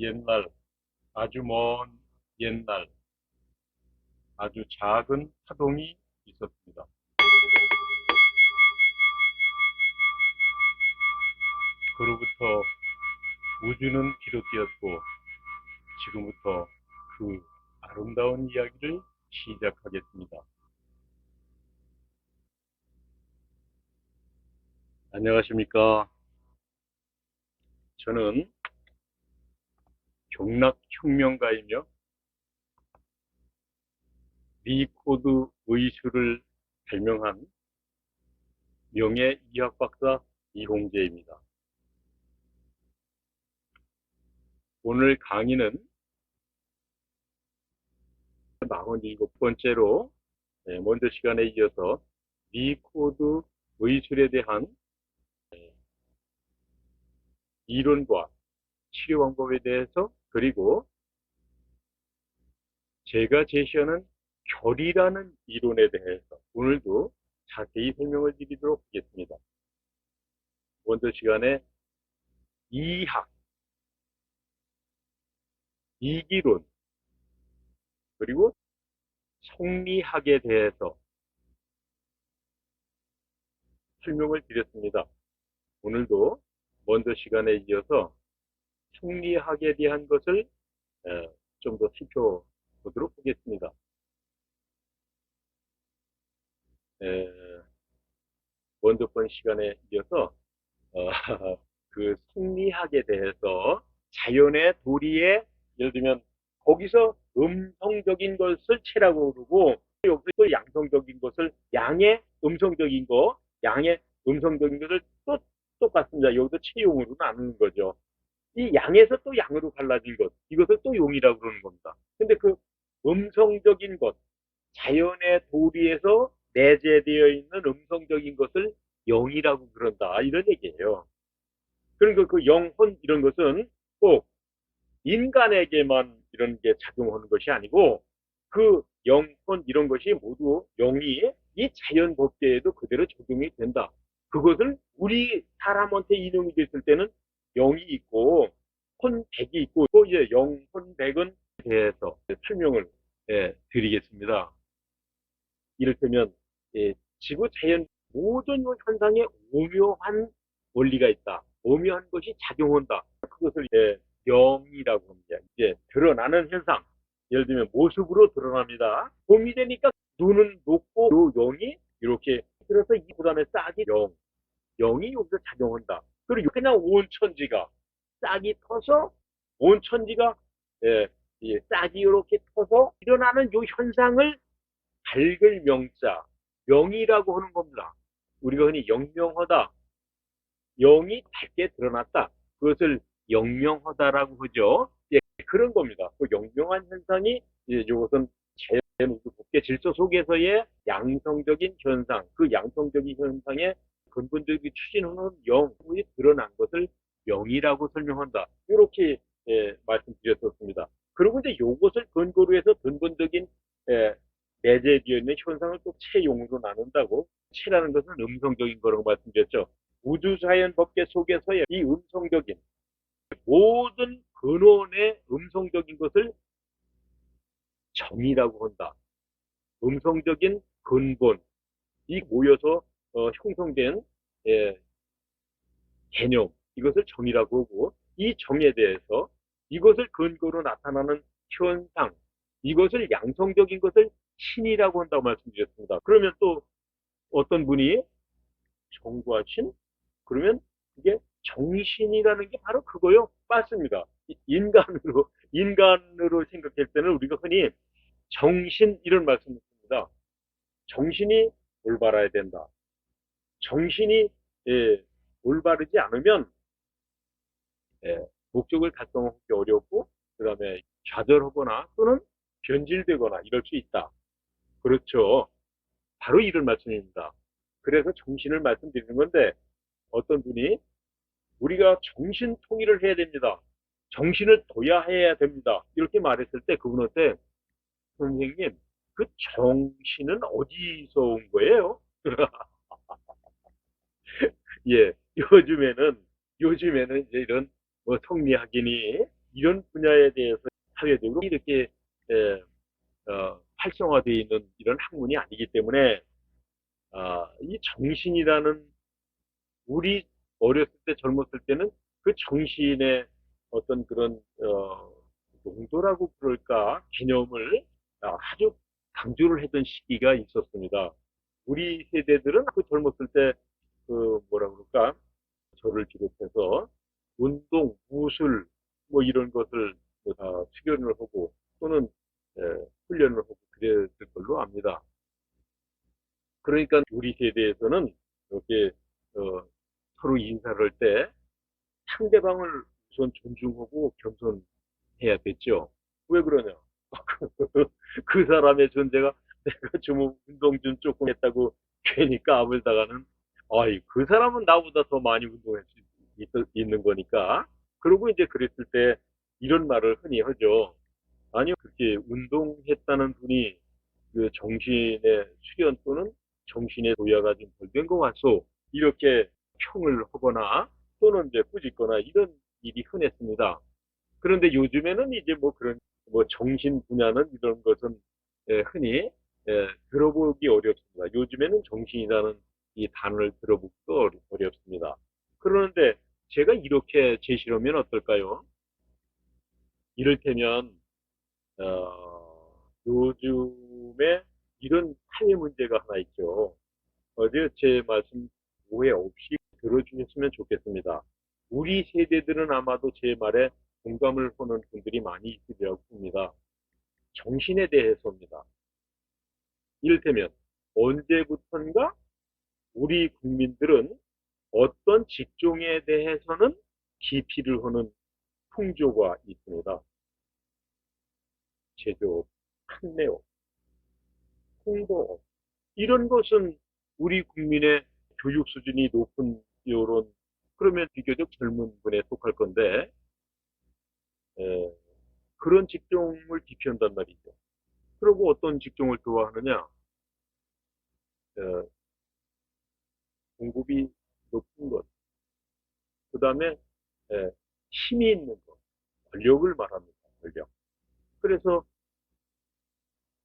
옛날, 아주 먼 옛날, 아주 작은 파동이 있었습니다. 그로부터 우주는 비롯되었고, 지금부터 그 아름다운 이야기를 시작하겠습니다. 안녕하십니까. 저는 경락혁명가이며 리코드 의수를 발명한 명예의학박사 이홍재입니다. 오늘 강의는 47번째로 먼저 시간에 이어서 리코드 의술에 대한 이론과 치료 방법에 대해서, 그리고 제가 제시하는 결이라는 이론에 대해서 오늘도 자세히 설명을 드리도록 하겠습니다. 먼저 시간에 이학, 이기론, 그리고 성리학에 대해서 설명을 드렸습니다. 오늘도 먼저 시간에 이어서 성리학에 대한 것을 좀 더 살펴보도록 하겠습니다. 먼저 번 시간에 이어서 그 성리학에 대해서 자연의 도리에, 예를 들면 거기서 음성적인 것을 체라고 그러고, 여기서 또 양성적인 것을 양의 음성적인 거, 양의 음성적인 것을 또 똑같습니다. 여기서 체용으로 나누는 거죠. 이 양에서 또 양으로 갈라진 것, 이것을 또 용이라고 그러는 겁니다. 근데 그 음성적인 것, 자연의 도리에서 내재되어 있는 음성적인 것을 영이라고 그런다, 이런 얘기예요. 그러니까 그 영혼 이런 것은 꼭 인간에게만 이런 게 작용하는 것이 아니고, 그 영혼 이런 것이 모두 영이 이 자연 법계에도 그대로 적용이 된다. 그것을 우리 사람한테 인용이 됐을 때는 영이 있고 혼백이 있고, 또 이제 영혼백은 대해서 설명을 드리겠습니다. 이를테면 지구 자연 모든 현상에 오묘한 원리가 있다. 오묘한 것이 작용한다. 그것을 영이라고 합니다. 이제 드러나는 현상. 예를 들면 모습으로 드러납니다. 봄이 되니까 눈은 높고 요 영이 이렇게 들어서 이 부담에 싹이 영이 여기서 작용한다. 그리고 그냥 온 천지가 싹이 터서, 온 천지가 싹이 이렇게 터서 일어나는 요 현상을 밝을 명자, 영이라고 하는 겁니다. 우리가 흔히 영명하다, 영이 밝게 드러났다, 그것을 영명하다라고 하죠. 그런 겁니다. 그 영명한 현상이 이것은 자연 법계 질서 속에서의 양성적인 현상, 그 양성적인 현상의 근본적인 추진하는 영이 드러난 것을 영이라고 설명한다. 이렇게 말씀드렸었습니다. 그리고 이제 이것을 근거로 해서 근본적인 내재되어 있는 현상을 또 체용으로 나눈다고, 체라는 것은 음성적인 거라고 말씀드렸죠. 우주자연 법계 속에서의 이 음성적인 모든 근원의 음성적인 것을 정이라고 한다. 음성적인 근본, 이 모여서 형성된 개념, 이것을 정이라고 하고, 이 정에 대해서 이것을 근거로 나타나는 현상, 이것을 양성적인 것을 신이라고 한다고 말씀드렸습니다. 그러면 또 어떤 분이 정부하신, 그러면 그게 정신이라는 게 바로 그거요. 맞습니다. 인간으로 생각할 때는 우리가 흔히 정신 이런 말씀을 씁니다. 정신이 올바라야 된다. 정신이 올바르지 않으면 목적을 달성하기 어렵고, 그 다음에 좌절하거나 또는 변질되거나 이럴 수 있다. 그렇죠. 바로 이런 말씀입니다. 그래서 정신을 말씀드리는 건데, 어떤 분이 우리가 정신 통일을 해야 됩니다. 정신을 둬야 해야 됩니다. 이렇게 말했을 때 그분한테, 선생님, 그 정신은 어디서 온 거예요? 예, 요즘에는 이제 이런 뭐 성리학이니 이런 분야에 대해서 사회적으로 이렇게 활성화되어 있는 이런 학문이 아니기 때문에 이 정신이라는 우리 어렸을 때 젊었을 때는 그 정신의 어떤 그런 용도라고 그럴까 개념을 아주 강조를 했던 시기가 있었습니다. 우리 세대들은 그 젊었을 때 그 뭐라 그럴까 저를 비롯해서 운동, 무술 뭐 이런 것을 다 수련을 하고 또는 에, 훈련을 하고 그랬을 걸로 압니다. 그러니까 우리 세대에서는 이렇게 어, 서로 인사를 할 때 상대방을 우선 존중하고 겸손해야 됐죠. 왜 그러냐? 그 사람의 존재가 내가 좀 운동 좀 조금 했다고 괜히 까불다가는 아이 그 사람은 나보다 더 많이 운동할 수 있는 거니까. 그러고 이제 그랬을 때 이런 말을 흔히 하죠. 아니요 그렇게 운동했다는 분이 그 정신의 수련 또는 정신의 도야가 좀 덜 된 것 같소. 이렇게 평을 하거나 또는 이제 꾸짖거나 이런 일이 흔했습니다. 그런데 요즘에는 이제 뭐 그런 뭐 정신 분야는 이런 것은 흔히 들어보기 어렵습니다. 요즘에는 정신이라는 이 단어를 들어보기도 어렵습니다. 그러는데 제가 이렇게 제시를 하면 어떨까요? 이를테면 요즘에 이런 사회 문제가 하나 있죠. 어제 제 말씀 오해 없이 들어주셨으면 좋겠습니다. 우리 세대들은 아마도 제 말에 공감을 하는 분들이 많이 있으리라고 봅니다. 정신에 대해서입니다. 이를테면 언제부턴가 우리 국민들은 어떤 직종에 대해서는 기피를 하는 풍조가 있습니다. 제조업, 판매업, 홍보업. 이런 것은 우리 국민의 교육 수준이 높은 이런 그러면 비교적 젊은 분에 속할 건데 에, 그런 직종을 기피한단 말이죠. 그리고 어떤 직종을 좋아하느냐? 에, 공급이 높은 것, 그 다음에 힘이 있는 것, 권력을 말합니다. 권력. 그래서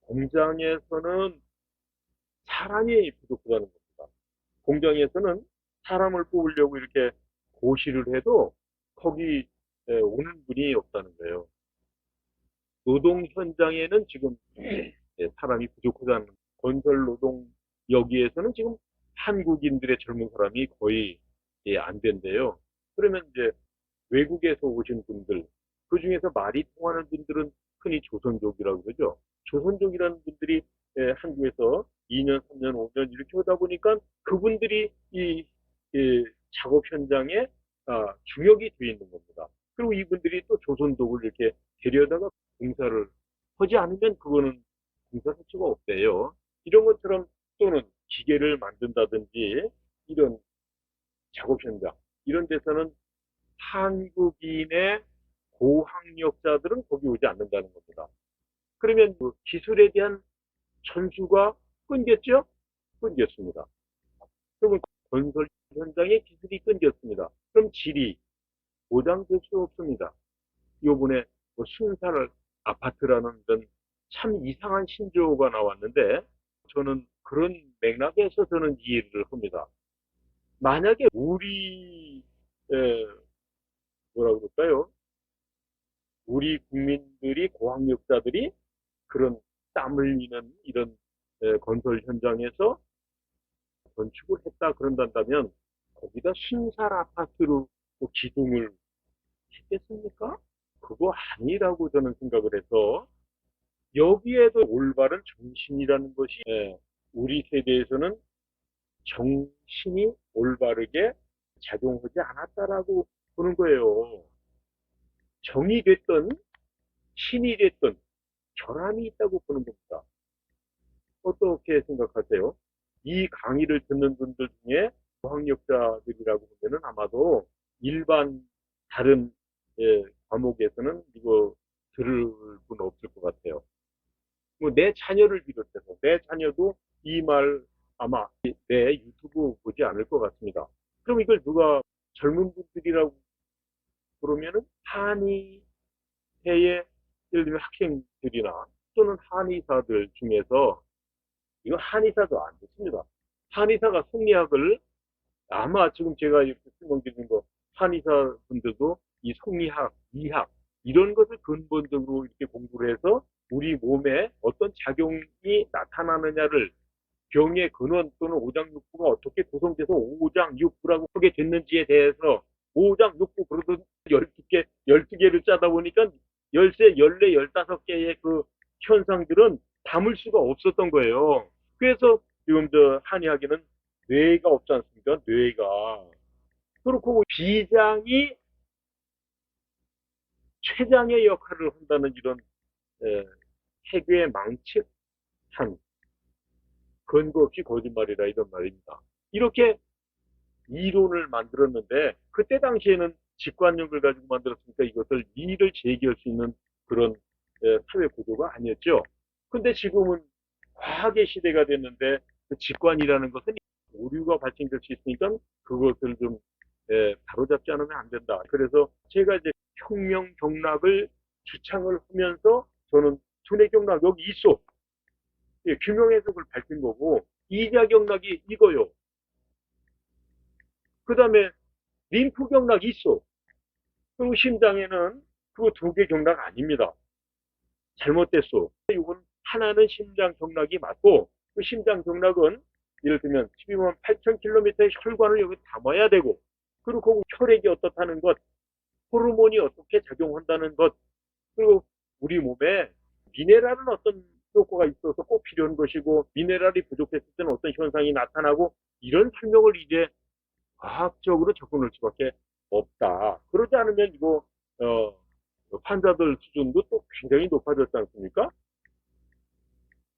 공장에서는 사람이 부족하다는 겁니다. 공장에서는 사람을 뽑으려고 이렇게 고시를 해도 거기 오는 분이 없다는 거예요. 노동 현장에는 지금 사람이 부족하다는 건설 노동 여기에서는 지금 한국인들의 젊은 사람이 거의 안 된대요. 그러면 이제 외국에서 오신 분들, 그 중에서 말이 통하는 분들은 흔히 조선족이라고 그러죠. 조선족이라는 분들이 한국에서 2년, 3년, 5년 이렇게 오다 보니까 그분들이 이 작업 현장에 주역이 되어 있는 겁니다. 그리고 이분들이 또 조선족을 이렇게 데려다가 공사를 하지 않으면 그거는 공사 가치가 없대요. 이런 것처럼 또는 기계를 만든다든지 이런 작업 현장 이런 데서는 한국인의 고학력자들은 거기 오지 않는다는 겁니다. 그러면 그 기술에 대한 전수가 끊겼죠? 끊겼습니다. 그러면 건설 현장의 기술이 끊겼습니다. 그럼 질이 보장될 수 없습니다. 요번에 뭐 순살 아파트라는 참 이상한 신조어가 나왔는데 저는 그런 맥락에서 저는 이해를 합니다. 만약에 우리 뭐라 그럴까요? 우리 국민들이 고학력자들이 그런 땀 흘리는 이런 건설 현장에서 건축을 했다 그런다면 거기다 신살 아파트로 기둥을 했겠습니까? 그거 아니라고 저는 생각을 해서 여기에도 올바른 정신이라는 것이 우리 세대에서는 정신이 올바르게 작용하지 않았다라고 보는 거예요. 정이 됐든 신이 됐든 결함이 있다고 보는 겁니다. 어떻게 생각하세요? 이 강의를 듣는 분들 중에 고학력자들이라고 보면은 아마도 일반 다른 과목에서는 이거 들을 분 없을 것 같아요. 뭐 내 자녀를 비롯해서 내 자녀도 이 말 아마 내 유튜브 보지 않을 것 같습니다. 그럼 이걸 누가 젊은 분들이라고 그러면은 한이 해에 예를 들면 학생들이나 또는 한의사들 중에서 이거 한의사도 안 좋습니다. 한의사가 성리학을 아마 지금 제가 이렇게 설명드리는 거 한의사 분들도 이 성리학, 이학 이런 것을 근본적으로 이렇게 공부를 해서 우리 몸에 어떤 작용이 나타나느냐를 병의 근원 또는 오장육부가 어떻게 구성돼서 오장육부라고 하게 됐는지에 대해서 오장육부 그러던 12개, 12개를 짜다 보니까 13, 14, 15개의 그 현상들은 담을 수가 없었던 거예요. 그래서 지금 저 한의학에는 뇌가 없지 않습니까? 뇌가. 그렇고 비장이 췌장의 역할을 한다는 이런 해괴에 망측한 근거 없이 거짓말이라 이런 말입니다. 이렇게 이론을 만들었는데 그때 당시에는 직관력을 가지고 만들었으니까 이것을 이의를 제기할 수 있는 그런 사회 구조가 아니었죠. 근데 지금은 과학의 시대가 됐는데 그 직관이라는 것은 오류가 발생될 수 있으니까 그것을 좀 바로잡지 않으면 안 된다. 그래서 제가 이제 혁명 경락을 주창을 하면서 저는 두뇌 경락 여기 있어. 예, 규명 해석을 밝힌 거고 이자 경락이 이거요. 그 다음에 림프 경락이 있어. 그리고 심장에는 그 두 개 경락 아닙니다. 잘못됐어. 이건 하나는 심장 경락이 맞고 그 심장 경락은 예를 들면 12만 8,000km의 혈관을 여기 담아야 되고 그리고 혈액이 어떻다는 것, 호르몬이 어떻게 작용한다는 것, 그리고 우리 몸에 미네랄은 어떤 효과가 있어서 꼭 필요한 것이고 미네랄이 부족했을 때는 어떤 현상이 나타나고 이런 설명을 이제 과학적으로 접근할 수밖에 없다. 그러지 않으면 이거 환자들 수준도 또 굉장히 높아졌지 않습니까?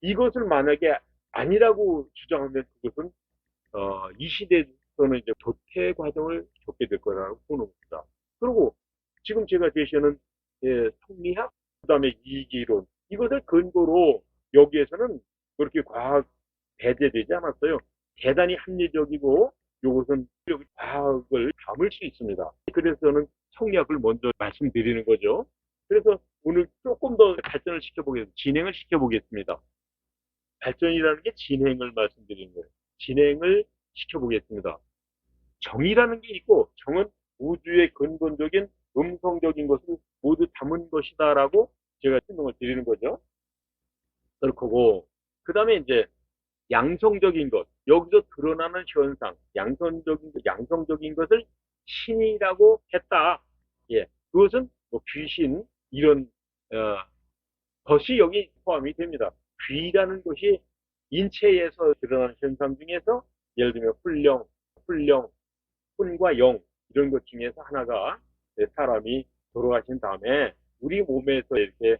이것을 만약에 아니라고 주장하면 그것은 이 시대에서는 이제 도태 과정을 겪게 될 거라고 보는 겁니다. 그리고 지금 제가 제시하는 성리학, 그다음에 이기론 이것을 근거로 여기에서는 그렇게 과학 배제되지 않았어요. 대단히 합리적이고 이것은 여기 과학을 담을 수 있습니다. 그래서 저는 성리학을 먼저 말씀드리는 거죠. 그래서 오늘 조금 더 발전을 시켜보겠습니다. 진행을 시켜보겠습니다. 발전이라는 게 진행을 말씀드리는 거예요. 진행을 시켜보겠습니다. 정이라는 게 있고 정은 우주의 근본적인 음성적인 것을 모두 담은 것이다라고 제가 설명을 드리는 거죠. 그렇고 그 다음에 이제 양성적인 것 여기서 드러나는 현상 양성적인 것을 신이라고 했다. 예, 그것은 뭐 귀신 이런 어, 것이 여기 포함이 됩니다. 귀라는 것이 인체에서 드러나는 현상 중에서 예를 들면 혼과 영 이런 것 중에서 하나가 사람이 돌아가신 다음에 우리 몸에서 이렇게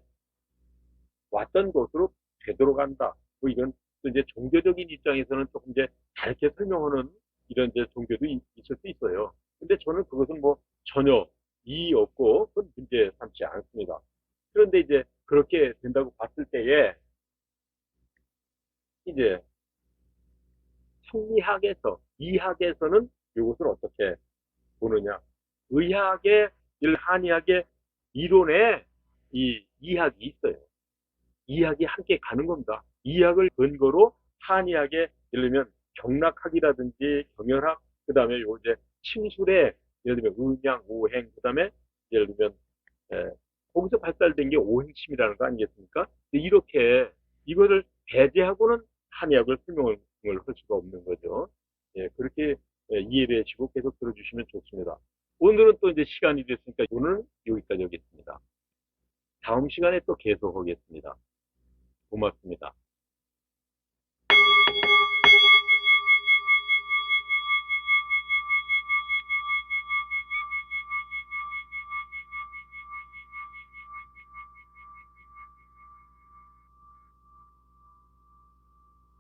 왔던 곳으로 되돌아간다. 뭐 이런 이제 종교적인 입장에서는 조금 이제 다르게 설명하는 이런 이제 종교도 있을 수 있어요. 근데 저는 그것은 뭐 전혀 이의 없고 그건 문제 삼지 않습니다. 그런데 이제 그렇게 된다고 봤을 때에 이제 심리학에서 이학에서는 이것을 어떻게 보느냐? 의학의 한의학의 이론에 이 이학이 있어요. 이학이 함께 가는 겁니다. 이학을 근거로 한의학의 예를 들면 경락학이라든지 경혈학, 그 다음에 요새 침술의 예를 들면 음양, 오행, 그 다음에 예를 들면 에, 거기서 발달된 게 오행침이라는 거 아니겠습니까? 이렇게 이거를 배제하고는 한의학을 설명을 할 수가 없는 거죠. 예, 그렇게 이해되시고 계속 들어주시면 좋습니다. 오늘은 또 이제 시간이 됐으니까 오늘 여기까지 하겠습니다. 다음 시간에 또 계속 하겠습니다. 고맙습니다.